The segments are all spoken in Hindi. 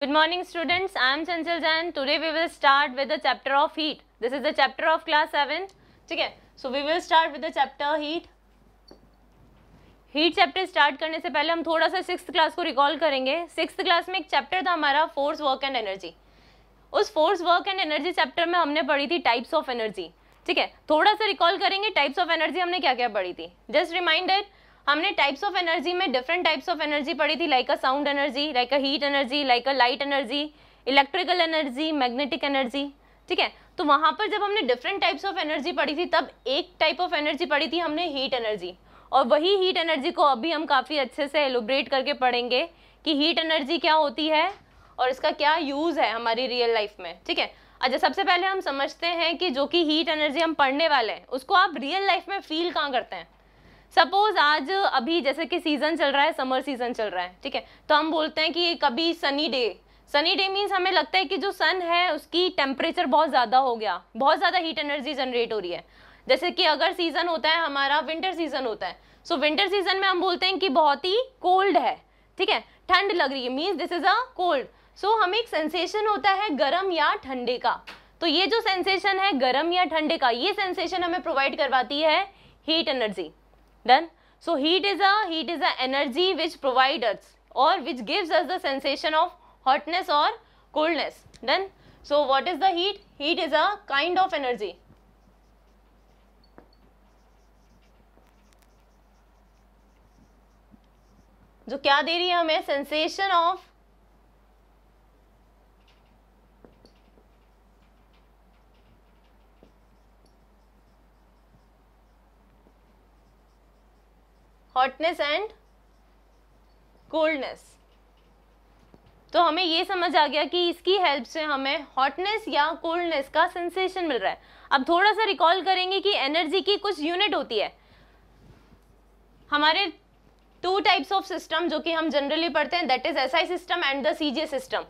Good morning students, I am Chanchal Jain. Today we will start with the chapter of heat. This is the chapter of class 7. ठीक है, so we will start with the chapter heat. Heat chapter start करने से पहले हम थोड़ा सा 6th क्लास को रिकॉल करेंगे. 6th क्लास में एक चैप्टर था हमारा फोर्स वर्क एंड एनर्जी. उस force work and energy chapter में हमने पढ़ी थी टाइप्स ऑफ एनर्जी. ठीक है, थोड़ा सा रिकॉल करेंगे टाइप्स ऑफ एनर्जी हमने क्या क्या पढ़ी थी. जस्ट रिमाइंडर, हमने टाइप्स ऑफ एनर्जी में डिफरेंट टाइप्स ऑफ एनर्जी पढ़ी थी, like a sound energy, like a heat energy, like a light energy, electrical energy, magnetic energy. ठीक है, तो वहां पर जब हमने डिफरेंट टाइप्स ऑफ एनर्जी पढ़ी थी तब एक टाइप ऑफ एनर्जी पढ़ी थी हमने हीट एनर्जी. और वही हीट एनर्जी को अभी हम काफ़ी अच्छे से एलोब्रेट करके पढ़ेंगे कि हीट एनर्जी क्या होती है और इसका क्या यूज़ है हमारी रियल लाइफ में. ठीक है, अच्छा सबसे पहले हम समझते हैं कि जो कि हीट एनर्जी हम पढ़ने वाले हैं उसको आप रियल लाइफ में फील कहाँ करते हैं. सपोज आज अभी जैसे कि सीजन चल रहा है, समर सीजन चल रहा है. ठीक है, तो हम बोलते हैं कि कभी सनी डे मीन्स हमें लगता है कि जो सन है उसकी टेम्परेचर बहुत ज़्यादा हो गया, बहुत ज़्यादा हीट एनर्जी जनरेट हो रही है. जैसे कि अगर सीजन होता है हमारा विंटर सीजन होता है, सो विंटर सीजन में हम बोलते हैं कि बहुत ही कोल्ड है. ठीक है, ठंड लग रही है, means this is a cold. So हमें एक सेंसेशन होता है गर्म या ठंडे का. तो ये जो सेंसेशन है गर्म या ठंडे का, ये सेंसेशन हमें प्रोवाइड करवाती है heat energy. Done. So heat is a energy which provides us or which gives us the sensation of hotness or coldness. Done. So what is the heat? Heat is a kind of energy. जो क्या दे रही है हमें? sensation of hotness and coldness. तो हमें ये समझ आ गया कि इसकी हेल्प से हमें हॉटनेस या कोल्डनेस का सेंसेशन मिल रहा है. अब थोड़ा सा रिकॉल करेंगे कि एनर्जी की कुछ यूनिट होती है. हमारे टू टाइप्स ऑफ सिस्टम जो कि हम जनरली पढ़ते हैं, that is SI system and the CGS system.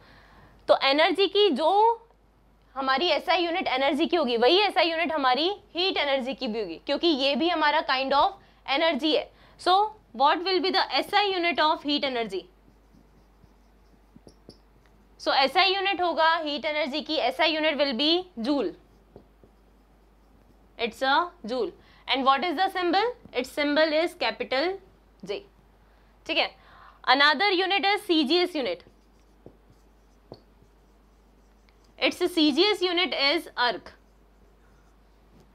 तो एनर्जी की जो हमारी एसआई यूनिट एनर्जी की होगी वही एसआई यूनिट हमारी हीट एनर्जी की भी होगी, क्योंकि ये भी हमारा काइंड ऑफ एनर्जी है. So what will be the SI unit of heat energy? So SI unit होगा heat energy की, SI unit will be joule. It's a joule. And what is the symbol? Its symbol is capital J. ठीक है. Another unit is CGS unit. Its CGS unit is erg.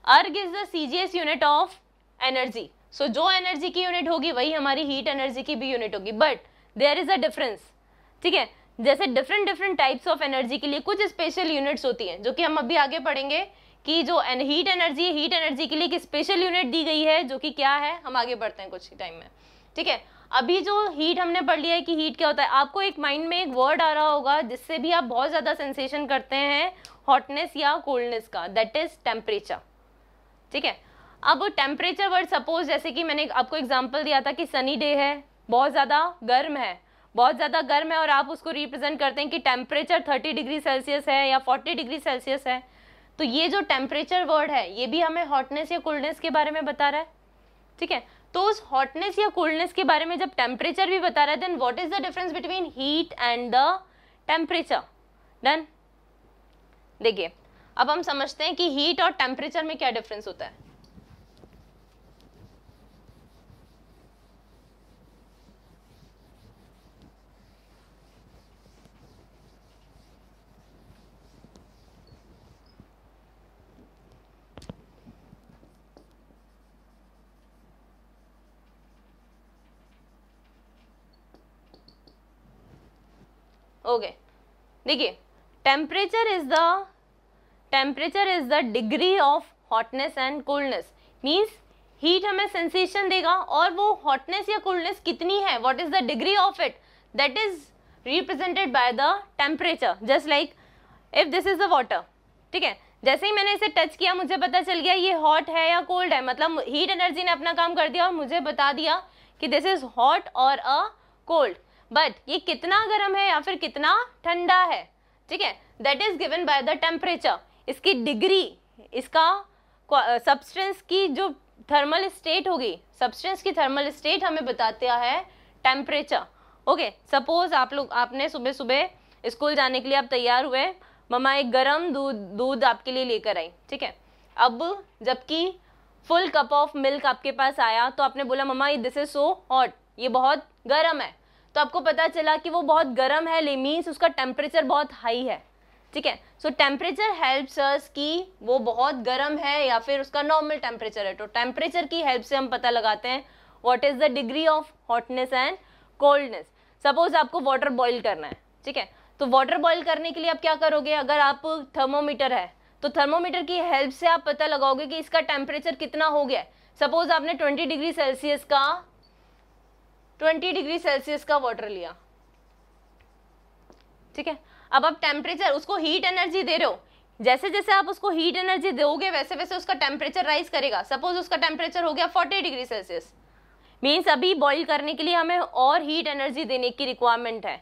Erg is the CGS unit of energy. सो जो एनर्जी की यूनिट होगी वही हमारी हीट एनर्जी की भी यूनिट होगी, but there is a difference. ठीक है, जैसे डिफरेंट टाइप्स ऑफ एनर्जी के लिए कुछ स्पेशल यूनिट्स होती हैं जो कि हम अभी आगे पढ़ेंगे कि जो हीट एनर्जी के लिए एक स्पेशल यूनिट दी गई है जो कि क्या है, हम आगे बढ़ते हैं कुछ ही टाइम में. ठीक है, अभी जो हीट हमने पढ़ लिया है कि हीट क्या होता है, आपको एक माइंड में एक वर्ड आ रहा होगा जिससे भी आप बहुत ज़्यादा सेंसेशन करते हैं हॉटनेस या कोल्डनेस का, दैट इज टेम्परेचर. ठीक है, अब टेम्परेचर वर्ड, सपोज जैसे कि मैंने आपको एग्जांपल दिया था कि सनी डे है, बहुत ज़्यादा गर्म है और आप उसको रिप्रेजेंट करते हैं कि टेम्परेचर 30 डिग्री सेल्सियस है या 40 डिग्री सेल्सियस है. तो ये जो टेम्परेचर वर्ड है ये भी हमें हॉटनेस या कोल्डनेस के बारे में बता रहा है. ठीक है, तो उस हॉटनेस या कोल्डनेस के बारे में जब टेम्परेचर भी बता रहा है, then what is the difference between heat and the temperature. Done. देखिए, अब हम समझते हैं कि हीट और टेम्परेचर में क्या डिफरेंस होता है. ओके, देखिए, temperature is the degree of hotness and coldness. Means heat हमें सेंसेशन देगा और वो हॉटनेस या कोल्डनेस कितनी है, what is the degree of it, that is represented by the temperature. Just like if this is the water. ठीक है, जैसे ही मैंने इसे टच किया मुझे पता चल गया ये हॉट है या कोल्ड है, मतलब हीट एनर्जी ने अपना काम कर दिया और मुझे बता दिया कि दिस इज हॉट और अ कोल्ड. बट ये कितना गर्म है या फिर कितना ठंडा है, ठीक है, that is given by the temperature. इसकी डिग्री, इसका सब्सटेंस की जो थर्मल स्टेट होगी, सब्सटेंस की थर्मल स्टेट हमें बताता है टेम्परेचर. ओके, सपोज आपने सुबह सुबह स्कूल जाने के लिए आप तैयार हुए, मम्मा एक गरम दूध आपके लिए लेकर आई, ठीक है। अब जबकि फुल कप ऑफ मिल्क आपके पास आया तो आपने बोला मम्मा दिस इज सो हॉट, ये बहुत गर्म है। तो आपको पता चला कि वो बहुत गर्म है, मीन्स उसका टेम्परेचर बहुत हाई है, ठीक है। सो टेम्परेचर हेल्प्स अस कि वो बहुत गर्म है या फिर उसका नॉर्मल टेम्परेचर है। तो टेम्परेचर की हेल्प से हम पता लगाते हैं what is the degree of hotness and coldness. Suppose आपको वाटर बॉईल करना है, ठीक है। तो वाटर बॉईल करने के लिए आप क्या करोगे, अगर आप थर्मोमीटर है तो थर्मोमीटर की हेल्प से आप पता लगाओगे कि इसका टेम्परेचर कितना हो गया है। सपोज आपने 20 डिग्री सेल्सियस का वाटर लिया, ठीक है। अब आप टेम्परेचर, उसको हीट एनर्जी दे रहे हो, जैसे जैसे आप उसको हीट एनर्जी दोगे वैसे वैसे उसका टेम्परेचर राइज करेगा। सपोज उसका टेम्परेचर हो गया 40 डिग्री सेल्सियस, मीन्स अभी बॉईल करने के लिए हमें और हीट एनर्जी देने की रिक्वायरमेंट है।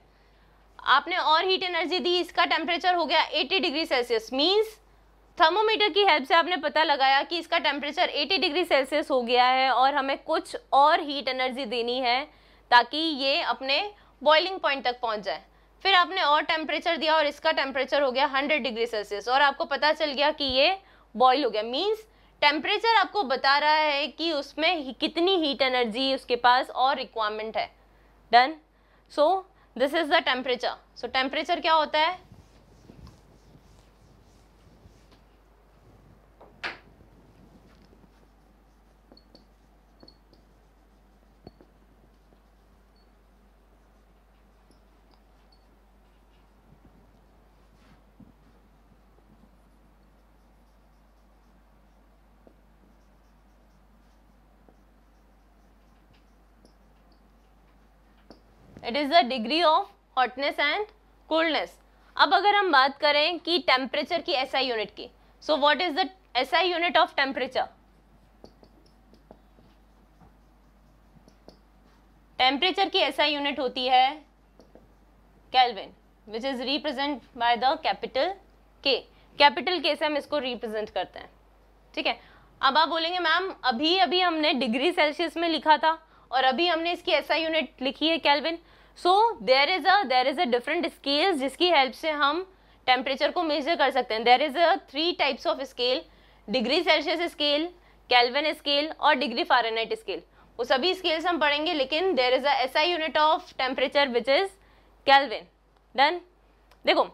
आपने और हीट एनर्जी दी, इसका टेम्परेचर हो गया 80 डिग्री सेल्सियस, मीन्स थर्मोमीटर की हेल्प से आपने पता लगाया कि इसका टेम्परेचर 80 डिग्री सेल्सियस हो गया है और हमें कुछ और हीट एनर्जी देनी है ताकि ये अपने बॉइलिंग पॉइंट तक पहुंच जाए। फिर आपने और टेम्परेचर दिया और इसका टेम्परेचर हो गया 100 डिग्री सेल्सियस और आपको पता चल गया कि ये बॉईल हो गया। मीन्स टेम्परेचर आपको बता रहा है कि उसमें कितनी हीट एनर्जी उसके पास और रिक्वायरमेंट है। Done. So this is the temperature. So temperature क्या होता है, it is the degree of hotness and coldness. अब अगर हम बात करें कि टेम्परेचर की एसआई यूनिट की, so what is the SI unit of temperature. Temperature की एसआई यूनिट होती है kelvin, which is represent by the capital के। कैपिटल के से हम इसको रिप्रेजेंट करते हैं, ठीक है। अब आप बोलेंगे मैम अभी अभी हमने डिग्री सेल्सियस में लिखा था और अभी हमने इसकी एसआई यूनिट लिखी है kelvin. So there is a different scales जिसकी हेल्प से हम टेम्परेचर को मेजर कर सकते हैं। There is a 3 types of scale, degree Celsius scale, kelvin scale और डिग्री फ़ारेनहाइट स्केल। वो सभी स्केल्स हम पढ़ेंगे, लेकिन there is a SI unit of temperature which is kelvin. Done. देखो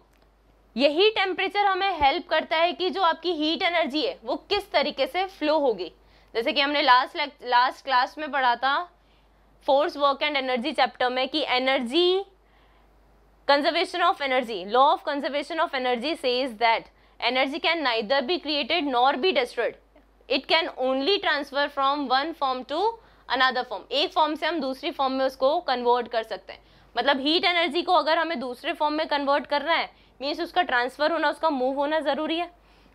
यही टेम्परेचर हमें हेल्प करता है कि जो आपकी हीट एनर्जी है वो किस तरीके से फ्लो होगी। जैसे कि हमने लास्ट क्लास में पढ़ा था force work and energy chapter में कि energy conservation of energy, law of conservation of energy says that energy can neither be created nor be destroyed, it can only transfer from one form to another form. एक फॉर्म से हम दूसरी फॉर्म में उसको कन्वर्ट कर सकते हैं। मतलब हीट एनर्जी को अगर हमें दूसरे फॉर्म में कन्वर्ट करना है मीन्स उसका ट्रांसफर होना, उसका मूव होना ज़रूरी है।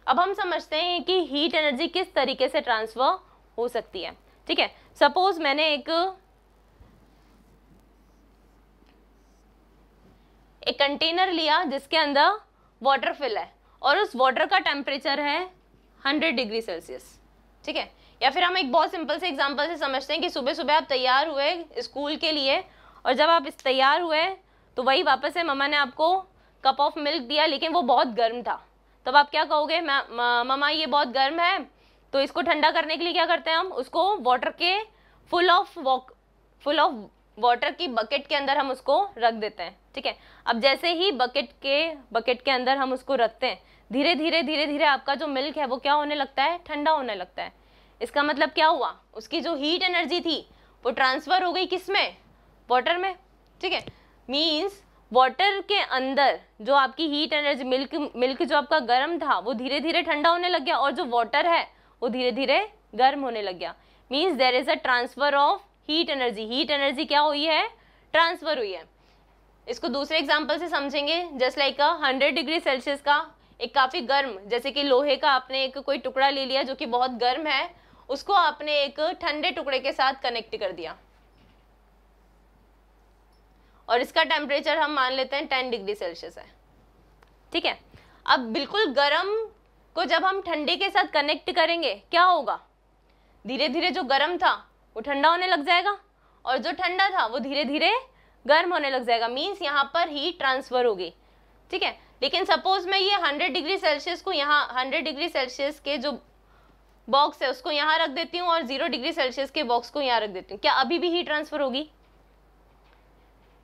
अब हम समझते हैं कि हीट एनर्जी किस तरीके से ट्रांसफर हो सकती है, ठीक है। सपोज मैंने एक कंटेनर लिया जिसके अंदर वाटर फिल है और उस वाटर का टेम्परेचर है 100 डिग्री सेल्सियस, ठीक है। या फिर हम एक बहुत सिंपल से एग्जांपल से समझते हैं कि सुबह सुबह आप तैयार हुए स्कूल के लिए और जब आप तैयार हुए तो वही वापस से मम्मा ने आपको कप ऑफ मिल्क दिया लेकिन वो बहुत गर्म था। तब आप क्या कहोगे, मम्मा ये बहुत गर्म है। तो इसको ठंडा करने के लिए क्या करते हैं हम, उसको वाटर के फुल ऑफ वाटर की बकेट के अंदर हम उसको रख देते हैं, ठीक है। अब जैसे ही बकेट के अंदर हम उसको रखते हैं धीरे धीरे आपका जो मिल्क है वो क्या होने लगता है, ठंडा होने लगता है। इसका मतलब क्या हुआ, उसकी जो हीट एनर्जी थी वो ट्रांसफर हो गई किसमें, वाटर में, ठीक है। मीन्स वाटर के अंदर जो आपकी हीट एनर्जी मिल्क जो आपका गर्म था वो धीरे धीरे ठंडा होने लग गया और जो वाटर है वो धीरे धीरे गर्म होने लग गया। Means there is a transfer of heat energy क्या हुई है, ट्रांसफर हुई है। इसको दूसरे एग्जांपल से समझेंगे, जस्ट लाइक 100 डिग्री सेल्सियस का एक काफ़ी गर्म, जैसे कि लोहे का आपने एक कोई टुकड़ा ले लिया जो कि बहुत गर्म है, उसको आपने एक ठंडे टुकड़े के साथ कनेक्ट कर दिया और इसका टेम्परेचर हम मान लेते हैं 10 डिग्री सेल्सियस है, ठीक है। अब बिल्कुल गर्म को जब हम ठंडे के साथ कनेक्ट करेंगे क्या होगा, धीरे धीरे जो गर्म था वो ठंडा होने लग जाएगा और जो ठंडा था वो धीरे धीरे गर्म होने लग जाएगा। मीन्स यहाँ पर हीट ट्रांसफर होगी। ठीक है। लेकिन सपोज मैं ये 100 डिग्री सेल्सियस को यहाँ 100 डिग्री सेल्सियस के जो बॉक्स है उसको यहाँ रख देती हूँ और 0 डिग्री सेल्सियस के बॉक्स को यहाँ रख देती हूँ, क्या अभी भी हीट ट्रांसफर होगी?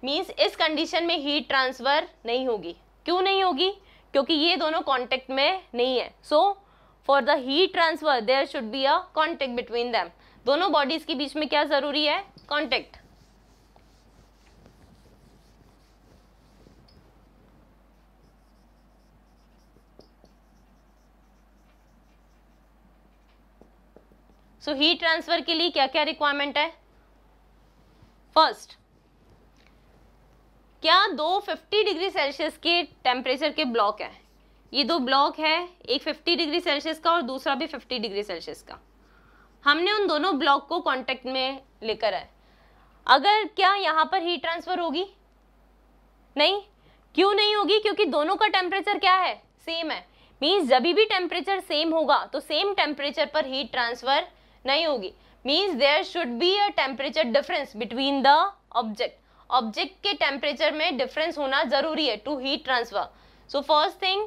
मीन्स इस कंडीशन में हीट ट्रांसफर नहीं होगी। क्यों नहीं होगी? क्योंकि ये दोनों कांटेक्ट में नहीं है। So for the heat transfer there should be a contact between them. दोनों बॉडीज के बीच में क्या जरूरी है? कांटेक्ट। सो हीट ट्रांसफर के लिए क्या क्या रिक्वायरमेंट है? फर्स्ट, क्या दो 50 डिग्री सेल्सियस के टेम्परेचर के ब्लॉक है, ये दो ब्लॉक है, एक 50 डिग्री सेल्सियस का और दूसरा भी 50 डिग्री सेल्सियस का। हमने उन दोनों ब्लॉक को कांटेक्ट में लेकर आए, अगर क्या यहाँ पर हीट ट्रांसफर होगी? नहीं। क्यों नहीं होगी? क्योंकि दोनों का टेम्परेचर क्या है? सेम है। मीन्स जब भी टेम्परेचर सेम होगा तो सेम टेम्परेचर पर हीट ट्रांसफर नहीं होगी। Means there should be a temperature difference between the object. Object के टेम्परेचर में डिफरेंस होना जरूरी है to heat transfer. So first thing,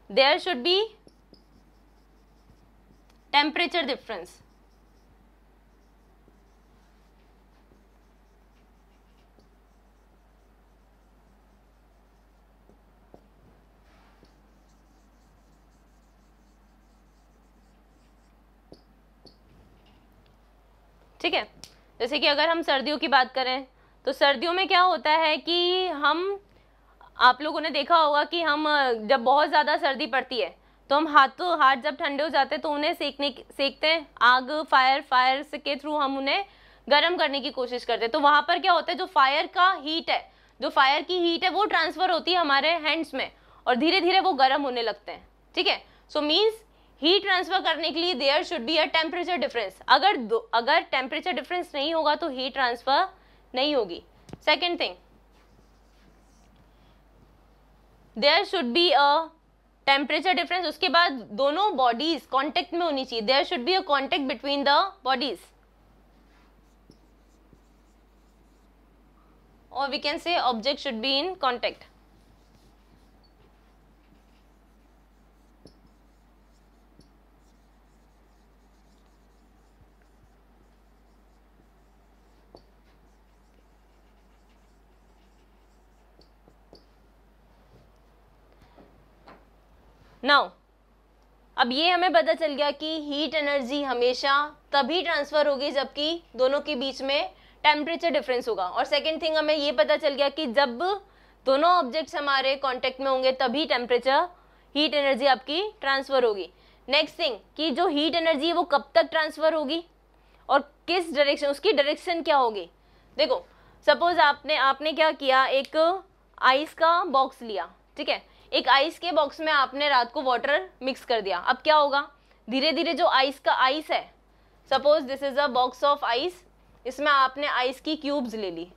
there should be temperature difference. ठीक है। जैसे कि अगर हम सर्दियों की बात करें तो सर्दियों में क्या होता है कि आप लोगों ने देखा होगा कि हम जब बहुत ज़्यादा सर्दी पड़ती है तो हम हाथ जब ठंडे हो जाते हैं तो उन्हें सेकते हैं। आग फायर के थ्रू हम उन्हें गर्म करने की कोशिश करते हैं। तो वहाँ पर क्या होता है, जो फायर की हीट है वो ट्रांसफ़र होती है हमारे हैंड्स में और धीरे धीरे वो गर्म होने लगते हैं। ठीक है। सो मीन्स हीट ट्रांसफर करने के लिए there should be a temperature difference. अगर टेम्परेचर डिफरेंस नहीं होगा तो हीट ट्रांसफर नहीं होगी। Second thing, there should be a temperature difference. उसके बाद दोनों बॉडीज कांटेक्ट में होनी चाहिए। There should be a contact between the bodies, और we can say object should be in contact. Now अब ये हमें पता चल गया कि हीट एनर्जी हमेशा तभी ट्रांसफर होगी जबकि दोनों के बीच में टेम्परेचर डिफरेंस होगा। और सेकंड थिंग, हमें ये पता चल गया कि जब दोनों ऑब्जेक्ट्स हमारे कांटेक्ट में होंगे तभी हीट एनर्जी आपकी ट्रांसफर होगी। नेक्स्ट थिंग कि जो हीट एनर्जी है वो कब तक ट्रांसफर होगी और किस डायरेक्शन, उसकी डायरेक्शन क्या होगी। देखो सपोज आपने क्या किया, एक आइस का बॉक्स लिया। ठीक है। एक आइस के बॉक्स में आपने रात को वाटर मिक्स कर दिया। अब क्या होगा, धीरे धीरे जो आइस है, suppose this is a box of ice, इसमें आपने आइस की क्यूब्स ले ली।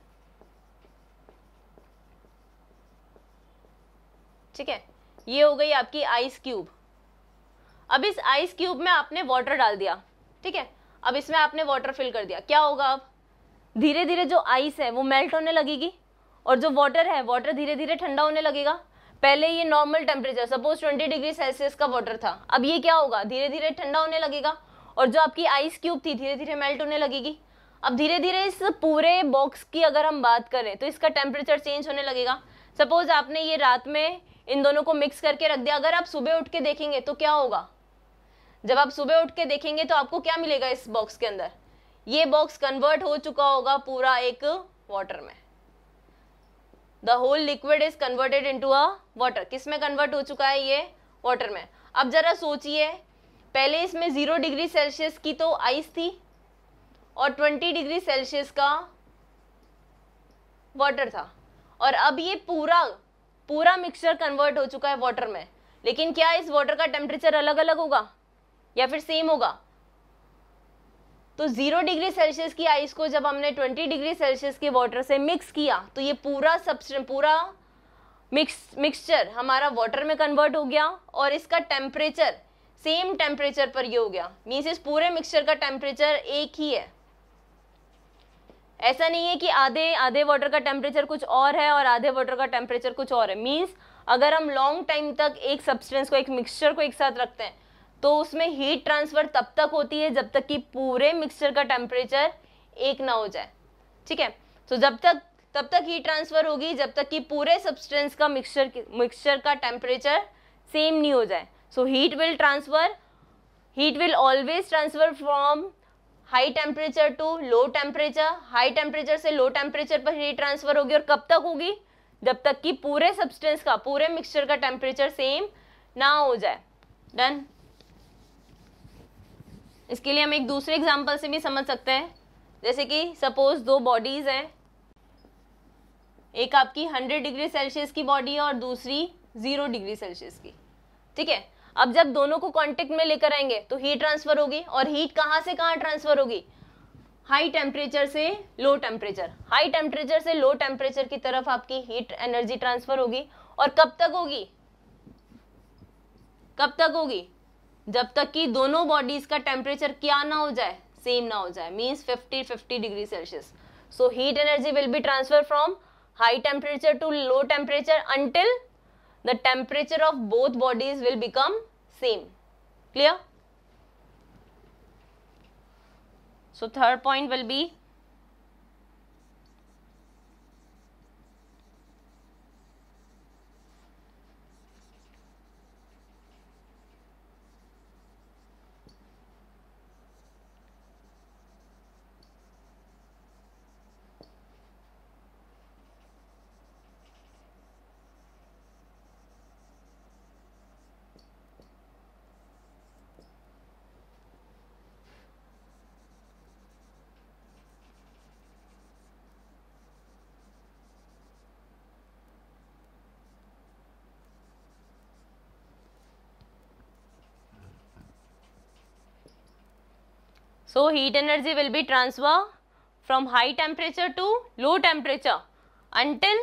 ठीक है, ये हो गई आपकी आइस क्यूब। अब इस आइस क्यूब में आपने वाटर डाल दिया। ठीक है, अब इसमें आपने वाटर फिल कर दिया। क्या होगा, अब धीरे धीरे जो आइस है वो मेल्ट होने लगेगी और जो वाटर है, वाटर धीरे धीरे ठंडा होने लगेगा। पहले ये normal temperature suppose 20 degree Celsius का वाटर था, अब ये क्या होगा, धीरे धीरे ठंडा होने लगेगा और जो आपकी आइस क्यूब थी धीरे धीरे मेल्ट होने लगेगी। अब धीरे धीरे इस पूरे बॉक्स की अगर हम बात करें तो इसका टेम्परेचर चेंज होने लगेगा। सपोज आपने ये रात में इन दोनों को मिक्स करके रख दिया। अगर आप सुबह उठ के देखेंगे तो क्या होगा, जब आप सुबह उठ के देखेंगे तो आपको क्या मिलेगा, इस बॉक्स के अंदर ये बॉक्स कन्वर्ट हो चुका होगा पूरा एक वाटर में। The whole liquid is converted into a water. किस में कन्वर्ट हो चुका है, ये वाटर में। अब जरा सोचिए, पहले इसमें 0 डिग्री सेल्सियस की तो आइस थी और 20 डिग्री सेल्सियस का वाटर था, और अब ये पूरा मिक्सचर कन्वर्ट हो चुका है वाटर में। लेकिन क्या इस वाटर का टेम्परेचर अलग अलग होगा या फिर सेम होगा? तो 0 डिग्री सेल्सियस की आइस को जब हमने 20 डिग्री सेल्सियस के वाटर से मिक्स किया तो ये पूरा मिक्सचर हमारा वाटर में कन्वर्ट हो गया और इसका टेम्परेचर सेम टेम्परेचर पर ये हो गया। मीन्स इस पूरे मिक्सचर का टेम्परेचर एक ही है। ऐसा नहीं है कि आधे आधे वाटर का टेम्परेचर कुछ और है और आधे वाटर का टेम्परेचर कुछ और है। मीन्स अगर हम लॉन्ग टाइम तक एक सब्सटेंस को, एक मिक्सचर को एक साथ रखते हैं तो उसमें हीट ट्रांसफर तब तक होती है जब तक कि पूरे मिक्सचर का टेम्परेचर एक ना हो जाए। ठीक है, तो तब तक हीट ट्रांसफर होगी जब तक कि पूरे सब्सटेंस का मिक्सचर का टेम्परेचर सेम नहीं हो जाए। So heat will always transfer from high temperature to low temperature. High temperature से लो टेम्परेचर पर हीट ट्रांसफर होगी और कब तक होगी? जब तक कि पूरे सब्सटेंस का, पूरे मिक्सचर का टेम्परेचर सेम ना हो जाए। डन। इसके लिए हम एक दूसरे एग्जांपल से भी समझ सकते हैं। जैसे कि सपोज दो बॉडीज हैं, एक आपकी 100 डिग्री सेल्सियस की बॉडी है और दूसरी 0 डिग्री सेल्सियस की। ठीक है, अब जब दोनों को कांटेक्ट में लेकर आएंगे तो हीट ट्रांसफर होगी, और हीट कहाँ से कहाँ ट्रांसफर होगी? हाई टेम्परेचर से लो टेम्परेचर। हाई टेम्परेचर से लो टेम्परेचर की तरफ आपकी हीट एनर्जी ट्रांसफर होगी। और कब तक होगी? कब तक होगी? जब तक कि दोनों बॉडीज का टेम्परेचर क्या ना हो जाए? सेम ना हो जाए। Means 50 degree Celsius. So heat energy will be transfer from high temperature to low temperature until the temperature of both bodies will become same. Clear? So third point will be so heat energy will be transfer from high temperature to low temperature until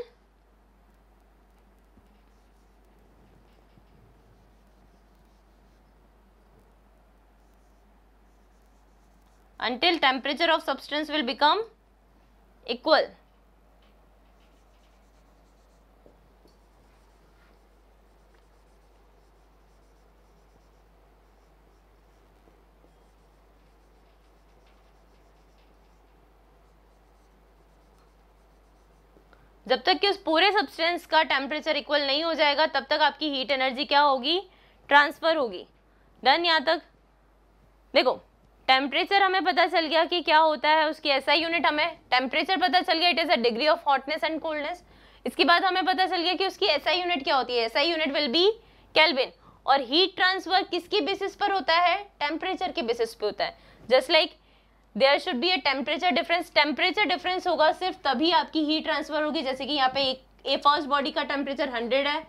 temperature of substance will become equal. जब तक कि उस पूरे सब्सटेंस का टेम्परेचर इक्वल नहीं हो जाएगा तब तक आपकी हीट एनर्जी क्या होगी? ट्रांसफर होगी। डन। यहाँ तक देखो, टेम्परेचर हमें पता चल गया कि क्या होता है, उसकी एसआई यूनिट हमें टेम्परेचर पता चल गया, it is a degree of hotness and coldness. इसके बाद हमें पता चल गया कि उसकी एसआई यूनिट क्या होती है, SI unit will be kelvin. और हीट ट्रांसफर किसकी बेसिस पर होता है? टेम्परेचर की बेसिस पे होता है। Just like there should be a temperature difference. Temperature difference होगा सिर्फ तभी आपकी हीट ट्रांसफर होगी। जैसे कि यहाँ पे एक फर्स्ट बॉडी का टेम्परेचर 100 है,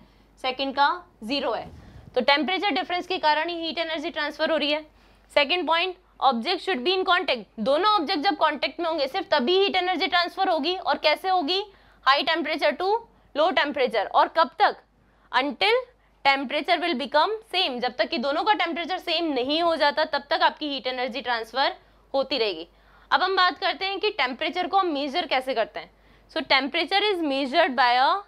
सेकंड का 0 है, तो टेम्परेचर डिफरेंस के कारण ही हीट एनर्जी ट्रांसफर हो रही है। Second point, object should be in contact. दोनों ऑब्जेक्ट जब कॉन्टेक्ट में होंगे सिर्फ तभी हीट एनर्जी ट्रांसफर होगी। और कैसे होगी? High temperature to low temperature. और कब तक? Until temperature will become same. जब तक कि दोनों का टेम्परेचर सेम नहीं हो जाता तब तक आपकी हीट एनर्जी ट्रांसफर होती रहेगी। अब हम बात करते हैं कि टेम्परेचर को हम मेजर कैसे करते हैं। सो temperature is measured by a,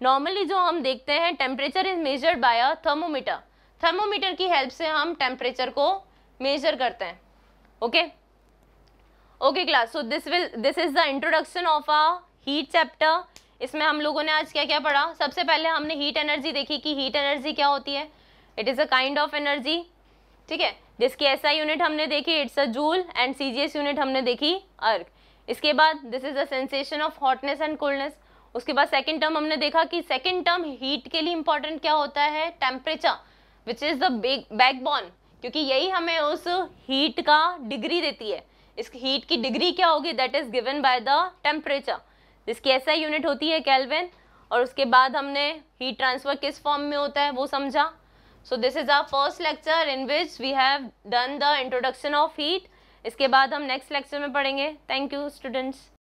normally जो हम देखते हैं temperature is measured by a thermometer. Thermometer की हेल्प से हम टेम्परेचर को मेजर करते हैं। Okay okay class, so this is the introduction of a heat chapter. इसमें हम लोगों ने आज क्या क्या पढ़ा? सबसे पहले हमने हीट एनर्जी देखी कि हीट एनर्जी क्या होती है। It is a kind of energy, ठीक है, जिसकी एसआई यूनिट हमने देखी, it's a joule, and CGS unit हमने देखी अर्ग। इसके बाद this is the sensation of hotness and coldness. उसके बाद सेकंड टर्म हमने देखा कि सेकंड टर्म हीट के लिए इंपॉर्टेंट क्या होता है? Temperature, which is the backbone, क्योंकि यही हमें उस हीट का डिग्री देती है। इस हीट की डिग्री क्या होगी? That is given by the temperature, जिसकी एसआई यूनिट होती है केल्विन। और उसके बाद हमने हीट ट्रांसफर किस फॉर्म में होता है वो समझा। So this is our first lecture in which we have done the introduction of heat. इसके बाद हम next lecture में पढ़ेंगे। Thank you students.